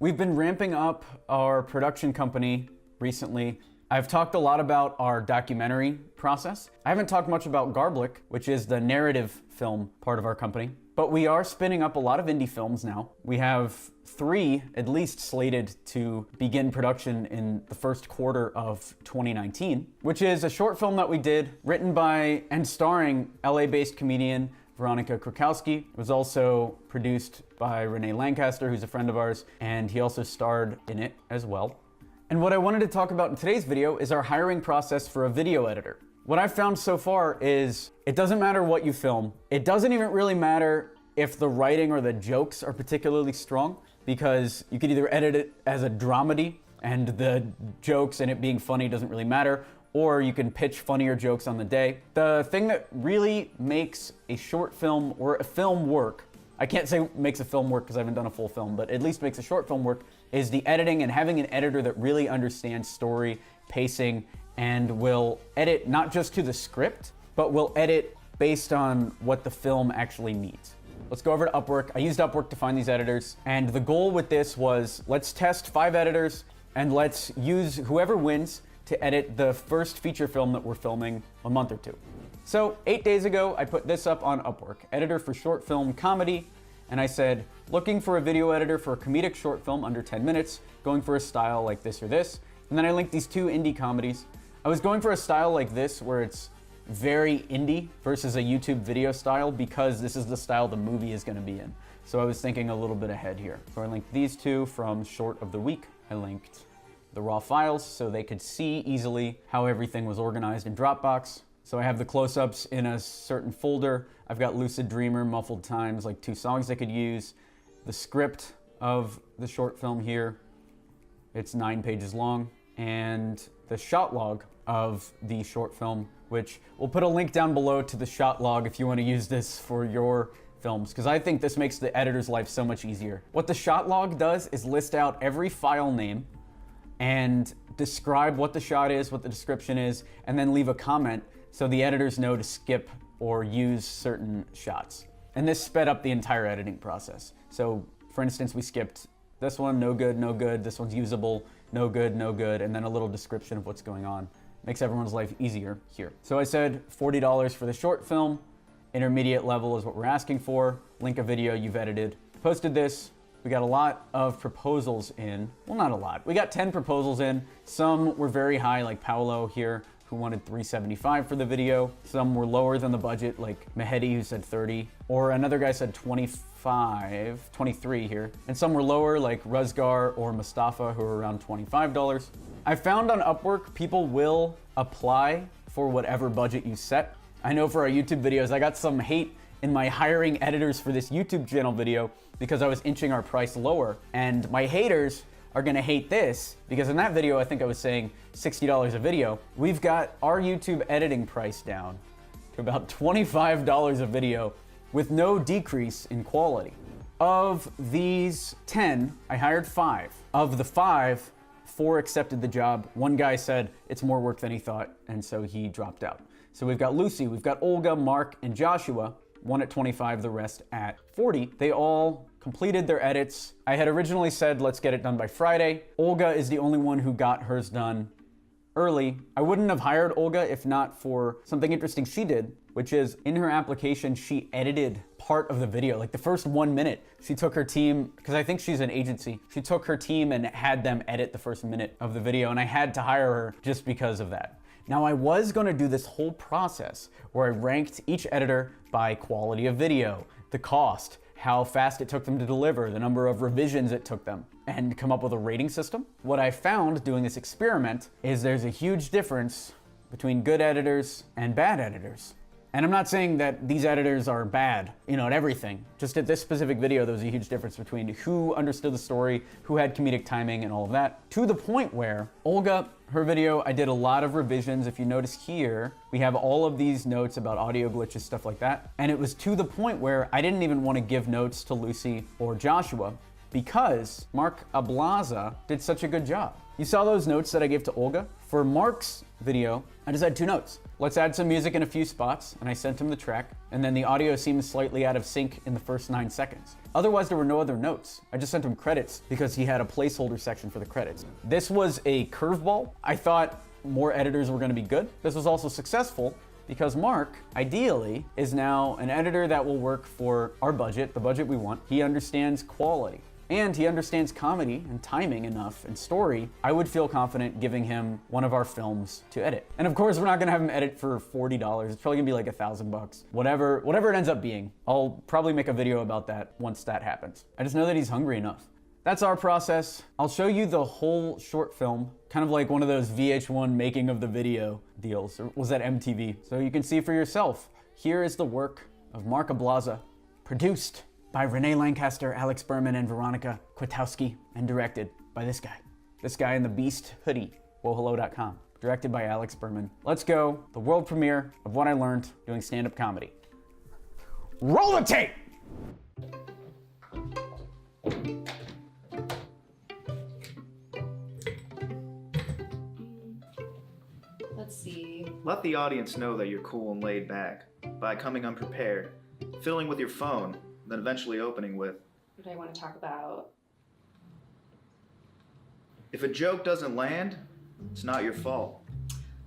We've been ramping up our production company recently. I've talked a lot about our documentary process. I haven't talked much about Garblick, which is the narrative film part of our company, but we are spinning up a lot of indie films now. We have 3 at least slated to begin production in the first quarter of 2019, which is a short film that we did written by and starring LA-based comedian Veronica Krakowski. It was also produced by Renee Lancaster, who's a friend of ours, and he also starred in it as well. And what I wanted to talk about in today's video is our hiring process for a video editor. What I've found so far is it doesn't matter what you film. It doesn't even really matter if the writing or the jokes are particularly strong, because you could either edit it as a dramedy and the jokes and it being funny doesn't really matter, or you can pitch funnier jokes on the day. The thing that really makes a short film or a film work, I can't say makes a film work because I haven't done a full film, but at least makes a short film work, is the editing and having an editor that really understands story, pacing, and will edit not just to the script, but will edit based on what the film actually needs. Let's go over to Upwork. I used Upwork to find these editors, and the goal with this was let's test 5 editors and let's use whoever wins to edit the first feature film that we're filming a month or 2. So 8 days ago, I put this up on Upwork, editor for short film comedy, and I said, looking for a video editor for a comedic short film under 10 minutes, going for a style like this or this. And then I linked these 2 indie comedies. I was going for a style like this where it's very indie versus a YouTube video style because this is the style the movie is gonna be in. So I was thinking a little bit ahead here. So I linked these 2 from Short of the Week. I linked the raw files so they could see easily how everything was organized in Dropbox. So I have the close-ups in a certain folder. I've got Lucid Dreamer, Muffled Times, like 2 songs I could use. The script of the short film here, it's 9 pages long. And the shot log of the short film, which we'll put a link down below to the shot log if you want to use this for your films, because I think this makes the editor's life so much easier. What the shot log does is list out every file name and describe what the shot is, what the description is, and then leave a comment so the editors know to skip or use certain shots. And this sped up the entire editing process. So for instance, we skipped this one, no good, no good, this one's usable, no good, no good, and then a little description of what's going on. Makes everyone's life easier here. So I said $40 for the short film, intermediate level is what we're asking for, link a video you've edited. Posted this. We got a lot of proposals in. Well, not a lot. We got 10 proposals in. Some were very high, like Paolo here, who wanted $375 for the video. Some were lower than the budget, like Mehedi, who said 30, or another guy said 23 here. And some were lower, like Ruzgar or Mustafa, who are around $25. I found on Upwork, people will apply for whatever budget you set. I know for our YouTube videos, I got some hate in my hiring editors for this YouTube channel video because I was inching our price lower. And my haters are gonna hate this because in that video, I think I was saying $60 a video. We've got our YouTube editing price down to about $25 a video with no decrease in quality. Of these 10, I hired 5. Of the 5, 4 accepted the job. One guy said it's more work than he thought, and so he dropped out. So we've got Lucy, we've got Olga, Mark, and Joshua, one at 25, the rest at 40. They all completed their edits. I had originally said, let's get it done by Friday. Olga is the only one who got hers done early. I wouldn't have hired Olga if not for something interesting she did, which is in her application, she edited part of the video. Like the first 1 minute, she took her team, because I think she's an agency, she took her team and had them edit the first minute of the video, and I had to hire her just because of that. Now I was gonna do this whole process where I ranked each editor by quality of video, the cost, how fast it took them to deliver, the number of revisions it took them, and come up with a rating system. What I found doing this experiment is there's a huge difference between good editors and bad editors. And I'm not saying that these editors are bad, at everything. Just at this specific video, there was a huge difference between who understood the story, who had comedic timing and all of that, to the point where Olga, her video, I did a lot of revisions. If you notice here, we have all of these notes about audio glitches, stuff like that. And it was to the point where I didn't even want to give notes to Lucy or Joshua because Mark Ablaza did such a good job. You saw those notes that I gave to Olga? For Mark's video, I just had 2 notes. Let's add some music in a few spots, and I sent him the track, and then the audio seems slightly out of sync in the first 9 seconds. Otherwise, there were no other notes. I just sent him credits because he had a placeholder section for the credits. This was a curveball. I thought more editors were gonna be good. This was also successful because Mark, ideally, is now an editor that will work for our budget, the budget we want. He understands quality. And he understands comedy and timing enough and story. I would feel confident giving him one of our films to edit. And of course, we're not gonna have him edit for $40. It's probably gonna be like $1,000. Whatever it ends up being. I'll probably make a video about that once that happens. I just know that he's hungry enough. That's our process. I'll show you the whole short film, kind of like one of those VH1 making of the video deals, or was that MTV? So you can see for yourself. Here is the work of Mark Ablaza, produced by Renee Lancaster, Alex Berman, and Veronica Kwiatkowski, and directed by this guy. This guy in the Beast hoodie, wohello.com. Directed by Alex Berman. Let's go, the world premiere of what I learned doing stand-up comedy. Roll the tape! Let's see. Let the audience know that you're cool and laid back by coming unprepared, filling with your phone, then eventually opening with, What do I want to talk about? if a joke doesn't land, it's not your fault.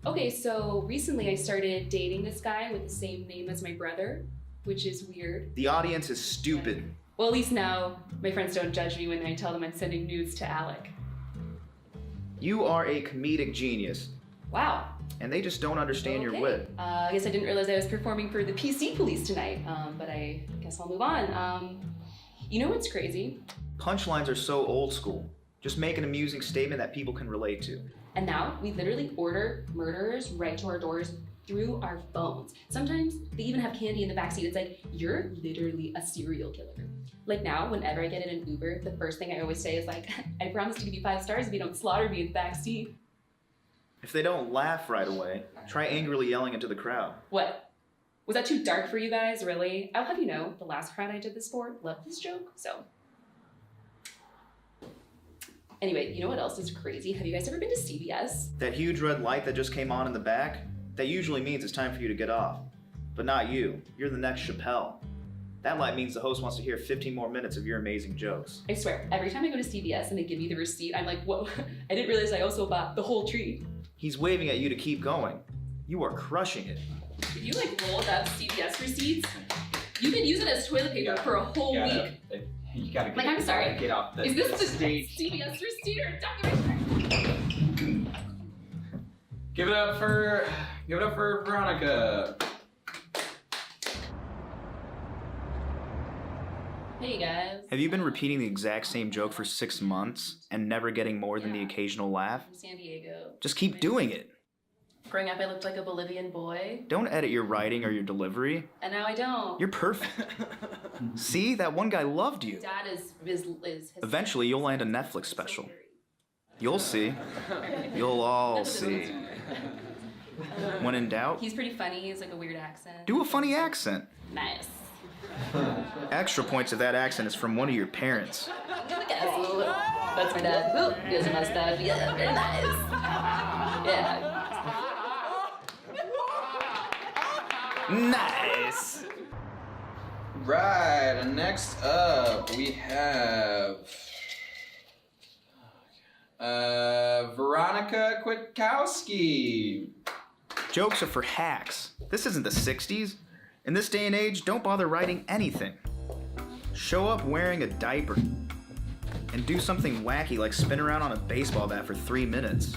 Okay, so recently I started dating this guy with the same name as my brother, which is weird. The audience is stupid. Well, at least now my friends don't judge me when I tell them I'm sending nudes to Alec. You are a comedic genius, Wow. and they just don't understand your wit. I guess I didn't realize I was performing for the PC police tonight, but I guess I'll move on. You know what's crazy? Punchlines are so old school. Just make an amusing statement that people can relate to. And now we literally order murderers right to our doors through our phones. Sometimes they even have candy in the backseat. It's like, you're literally a serial killer. Like now, whenever I get in an Uber, the first thing I always say is like, I promise to give you 5 stars if you don't slaughter me in the backseat. If they don't laugh right away, try angrily yelling into the crowd. What? Was that too dark for you guys, really? I'll have you know, the last crowd I did this for loved this joke, so. Anyway, you know what else is crazy? Have you guys ever been to CVS? That huge red light that just came on in the back, that usually means it's time for you to get off. But not you. You're the next Chappelle. That light means the host wants to hear 15 more minutes of your amazing jokes. I swear, every time I go to CVS and they give me the receipt, I'm like, whoa, I didn't realize I also bought the whole tree. He's waving at you to keep going. You are crushing it. If you like roll up CVS receipts, you can use it as toilet paper for a whole week. You gotta get, Like, I'm sorry. Get off the Is this the stage. CVS receipt or documentary? Give it up for Veronica. Hey guys. Have you been repeating the exact same joke for 6 months and never getting more than the occasional laugh? From San Diego. Just keep doing it. Growing up, I looked like a Bolivian boy, Don't edit your writing or your delivery. and now I don't. You're perfect. See, that one guy loved you. Dad is Eventually, you'll land a Netflix special. You'll see. You'll all see. When in doubt, He's pretty funny. He's like a weird accent. do a funny accent. Nice. Extra points if that accent is from one of your parents. That's my dad. Ooh, he has a mustache. Yeah, very nice. Yeah. Nice! Right, and next up we have Veronica Kwiatkowski. Jokes are for hacks. This isn't the 60s. In this day and age, don't bother writing anything. Show up wearing a diaper. And do something wacky like spin around on a baseball bat for 3 minutes.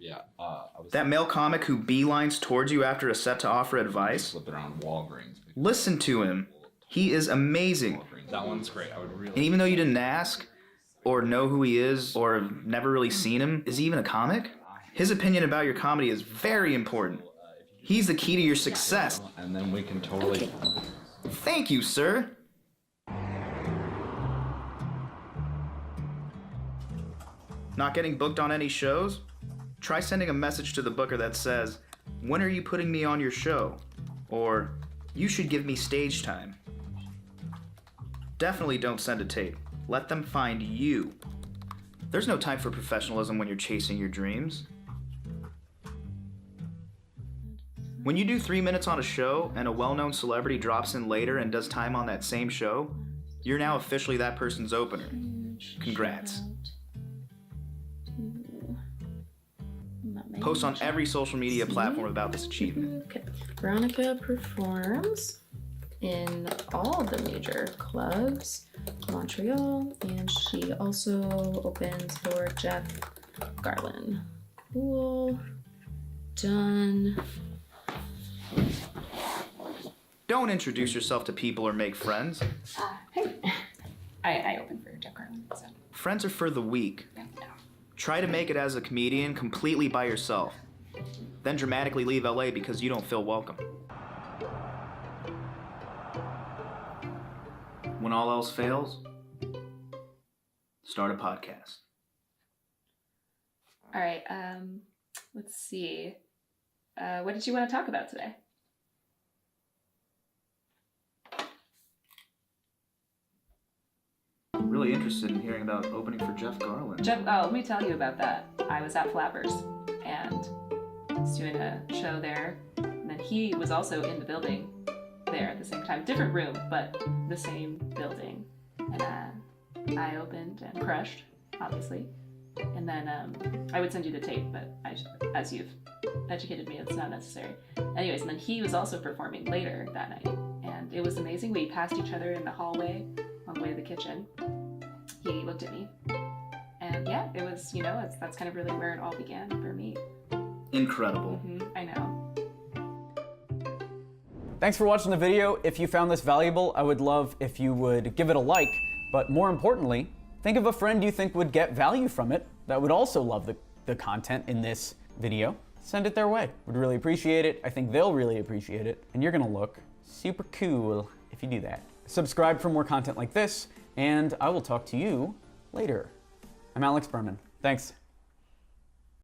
Yeah, I was That male comic who beelines towards you after a set to offer advice, flipping around Walgreens. listen to him. He is amazing. That one's great. I would really. And even though you didn't ask, or know who he is, or have never really seen him, is he even a comic? His opinion about your comedy is very important. He's the key to your success. And then we can totally. Thank you, sir. Not getting booked on any shows? Try sending a message to the booker that says, "When are you putting me on your show?" Or, "You should give me stage time." Definitely don't send a tape. Let them find you. There's no time for professionalism when you're chasing your dreams. When you do 3 minutes on a show and a well-known celebrity drops in later and does time on that same show, you're now officially that person's opener. Congrats. Post on every social media platform about this achievement. Okay. Veronica performs in all the major clubs, Montreal, and she also opens for Jeff Garlin. Cool. Done. Don't introduce yourself to people or make friends. Hey. I opened for Jeff Garlin, so Friends are for the weak. yeah. Try to make it as a comedian completely by yourself. Then dramatically leave LA because you don't feel welcome. When all else fails, start a podcast. All right, let's see. What did you want to talk about today? I'm really interested in hearing about opening for Jeff Garlin. Let me tell you about that. I was at Flappers and was doing a show there, and then he was also in the building there at the same time. Different room, but the same building. And I opened and crushed, obviously. And then I would send you the tape, but as you've educated me, it's not necessary. Anyways, and then he was also performing later that night, and it was amazing. We passed each other in the hallway on the way to the kitchen. He looked at me, and yeah, it was, that's kind of really where it all began for me. Incredible. I know. Thanks for watching the video. If you found this valuable, I would love if you would give it a like, but more importantly, think of a friend you think would get value from it that would also love the content in this video. Send it their way. Would really appreciate it. I think they'll really appreciate it. And you're gonna look super cool if you do that. Subscribe for more content like this, and I will talk to you later. I'm Alex Berman. Thanks.